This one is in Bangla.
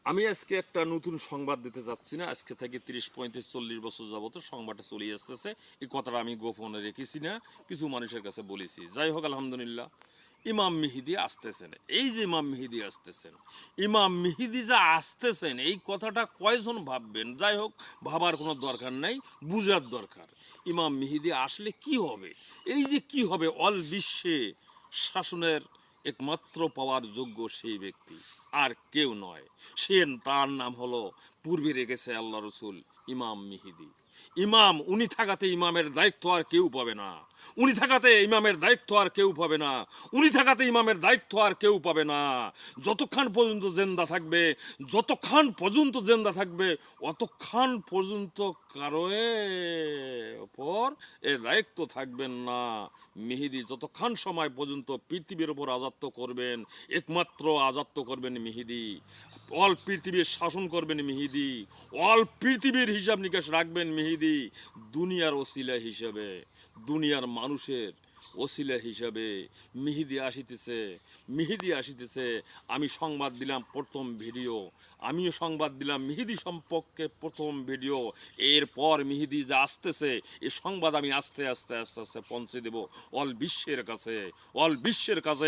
আমি আজকে একটা নতুন সংবাদ দিতে যাচ্ছি না। আজকে থেকে 30, 35, 40 বছর যাবত সংবাদটা চলে আসতেছে। এই কথাটা আমি গোপনে রেখেছি না, কিছু মানুষের কাছে বলেছি। যাই হোক, আলহামদুলিল্লাহ, ইমাম মেহেদী আসতেছেন। এই যে ইমাম মেহেদী আসতেছেন, ইমাম মেহেদী যা আসতেছেন, এই কথাটা কয়জন ভাববেন? যাই হোক, ভাবার কোনো দরকার নাই, বুঝার দরকার। ইমাম মেহেদী আসলে কি হবে? এই যে কি হবে, অল বিশ্বে শাসনের একমাত্র পাওয়ার যোগ্য সেই ব্যক্তি আর কেউ নয়। সে, তার নাম হলো, পূর্বে রেখেছে আল্লাহ রসুল, ইমাম মেহেদী। ইমাম, উনি থাকাতে ইমামের দায়িত্ব আর কেউ পাবে না। উনি থাকাতে ইমামের দায়িত্ব আর কেউ পাবে না। উনি থাকাতে ইমামের দায়িত্ব আর কেউ পাবে না। যতক্ষণ পর্যন্ত জেন্দা থাকবে, যতক্ষণ পর্যন্ত জেন্দা থাকবে, অতক্ষণ পর্যন্ত কারোর ওপর এ দায়িত্ব থাকবেন না। মেহেদী যতক্ষণ সময় পর্যন্ত পৃথিবীর ওপর রাজত্ব করবেন, একমাত্র রাজত্ব করবেন মেহেদী। অল পৃথিবীর শাসন করবেন মেহেদী। অল পৃথিবীর হিসাব নিকাশ রাখবেন মেহেদী। দুনিয়ার ওসিলা হিসেবে, দুনিয়ার মানুষের ওসিলা হিসাবে মেহেদী আসিতেছে। মেহেদী আসিতেছে। আমি সংবাদ দিলাম প্রথম ভিডিও, আমিও সংবাদ দিলাম মেহেদী সম্পর্কে প্রথম ভিডিও। এরপর মেহেদী যা আসতেছে, এ সংবাদ আমি আস্তে আস্তে আস্তে আস্তে পৌঁছে দেব অল বিশ্বের কাছে, অল বিশ্বের কাছে।